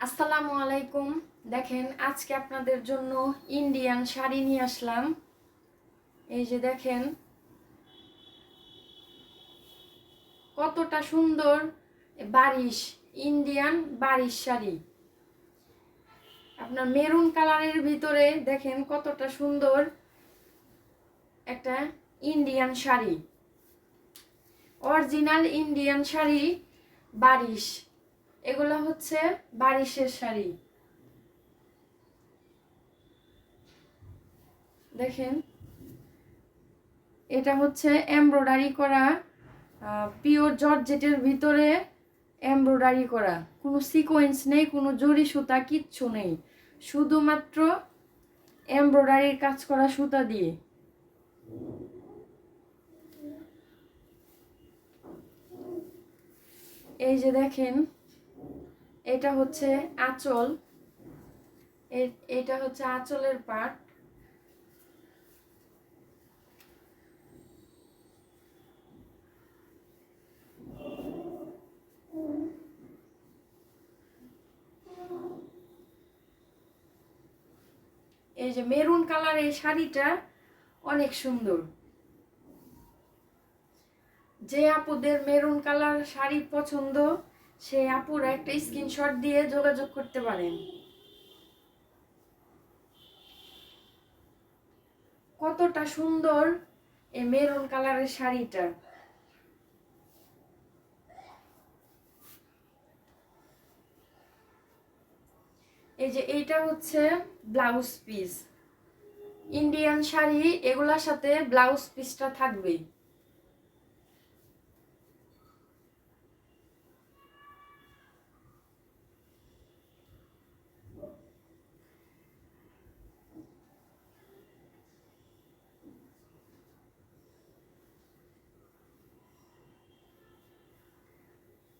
আসসালামু আলাইকুম। দেখেন আজকে আপনাদের জন্য ইন্ডিয়ান শাড়ি নিয়ে আসলাম। এই যে দেখেন কতটা সুন্দর বারিশ, ইন্ডিয়ান বারিশ শাড়ি। আপনার মেরুন কালারের ভিতরে দেখেন কতটা সুন্দর একটা Indian sari, original Indian sari বারিশ। এগুলো হচ্ছে বারিশের শাড়ি। দেখেন এটা হচ্ছে এমব্রয়ডারি করা, পিওর জর্জেটের ভিতরে এমব্রয়ডারি করা, কোনো সিকোয়েন্স নেই, কোনো জরি সুতা কিচ্ছু নেই, শুধুমাত্র এমব্রয়ডারির কাজ করা সুতা দিয়ে। এই যে দেখেন এটা হচ্ছে আঁচল, এটা হচ্ছে আঁচলের পাট। এই যে মেরুন কালার, এই শাড়িটা অনেক সুন্দর। যে আপুদের মেরুন কালার শাড়ি পছন্দ সেই আপুরা একটা স্ক্রিনশট দিয়ে যোগাযোগ করতে পারেন। কতটা সুন্দর এই মেরুন কালারের শাড়িটা। এই যে এইটা হচ্ছে ব্লাউজ পিস। ইন্ডিয়ান শাড়ি এগুলার সাথে ব্লাউজ পিসটা থাকবে।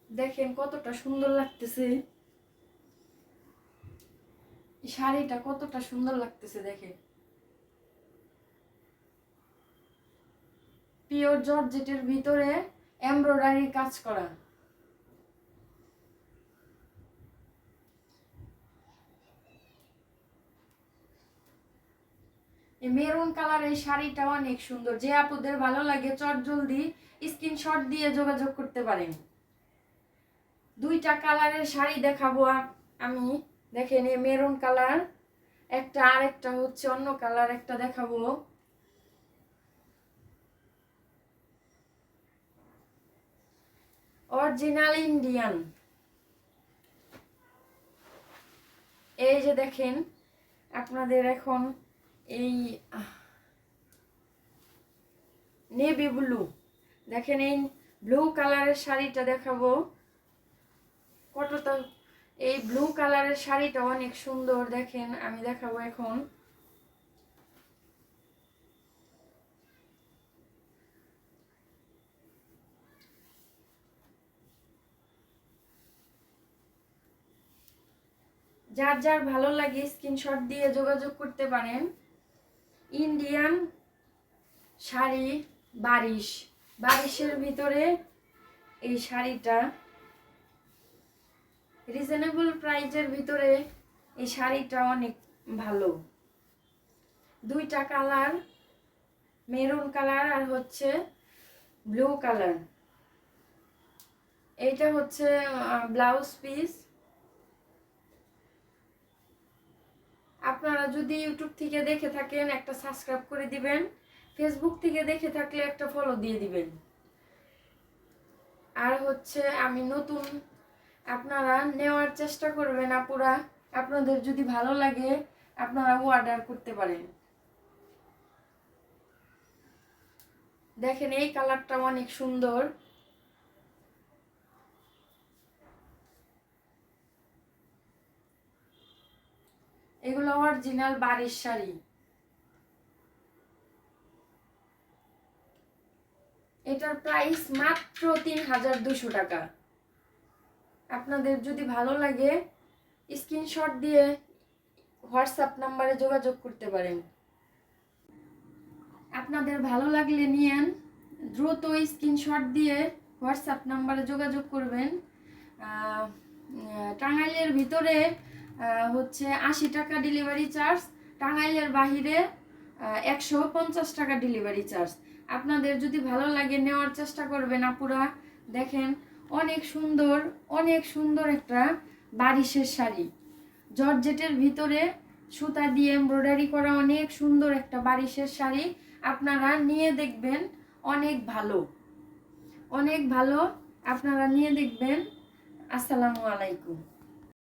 দেখেন কতটা সুন্দর লাগতেছে, শাড়িটা কতটা সুন্দর লাগতেছে। দেখেন পিওর জর্জেটের ভিতরে এমব্রয়ডারি কাজ করা। এই মেরুন কালার এই শাড়িটা অনেক সুন্দর। যে আপুদের ভালো লাগে চটজলদি স্ক্রিনশট দিয়ে যোগাযোগ করতে পারেন। দুইটা কালারের শাড়ি দেখাবো আমি। দেখেন এই মেরুন কালার একটা, আর একটা হচ্ছে অন্য কালার একটা দেখাবো। Original Indian. এই যে দেখেন আপনাদের এখন এই নেভি ব্লু, দেখেন এই ব্লু কালারের শাড়িটা দেখাবো। কতটা এই ব্লু কালারের শাড়িটা অনেক সুন্দর। দেখেন আমি দেখাবো এখন। যার যার ভালো লাগে স্ক্রিনশট দিয়ে যোগাযোগ করতে পারেন। ইন্ডিয়ান শাড়ি বারিশ, বারিশের ভিতরে এই শাড়িটা রিজনেবল প্রাইজের ভিতরে। এই শাড়িটা অনেক ভালো। দুইটা কালার, মেরুন কালার আর হচ্ছে ব্লু কালার। এইটা হচ্ছে ব্লাউজ পিস। আপনারা যদি ইউটিউব থেকে দেখে থাকেন একটা সাবস্ক্রাইব করে দিবেন, ফেসবুক থেকে দেখে থাকলে একটা ফলো দিয়ে দিবেন। আর হচ্ছে আমি নতুন, আপনারা নেওয়ার চেষ্টা করবেন আপুরা। আপনাদের যদি ভালো লাগে আপনারা অর্ডার করতে পারেন। দেখেন এই কালারটা অনেক সুন্দর। এগুলো অরিজিনাল বারিশ শাড়ি। এটার প্রাইস মাত্র ৩,২০০ টাকা। আপনাদের যদি ভালো লাগে স্ক্রিনশট দিয়ে হোয়াটসঅ্যাপ নাম্বারে যোগাযোগ করতে পারেন। আপনাদের ভালো লাগলে নিয়েন, দ্রুত স্ক্রিনশট দিয়ে হোয়াটসঅ্যাপ নাম্বারে যোগাযোগ করবেন। টাঙ্গাইলের ভিতরে হচ্ছে 80 টাকা ডেলিভারি চার্জ, টাঙ্গাইলের বাহিরে 150 টাকা ডেলিভারি চার্জ। আপনাদের যদি ভালো লাগে নেওয়ার চেষ্টা করবেন আপুরা। দেখেন অনেক সুন্দর একটা বারিশের শাড়ি, জর্জেটের ভিতরে সুতা দিয়ে এমব্রয়ডারি করা অনেক সুন্দর একটা বারিশের শাড়ি। আপনারা নিয়ে দেখবেন, অনেক ভালো, আপনারা নিয়ে দেখবেন। আসসালামু আলাইকুম।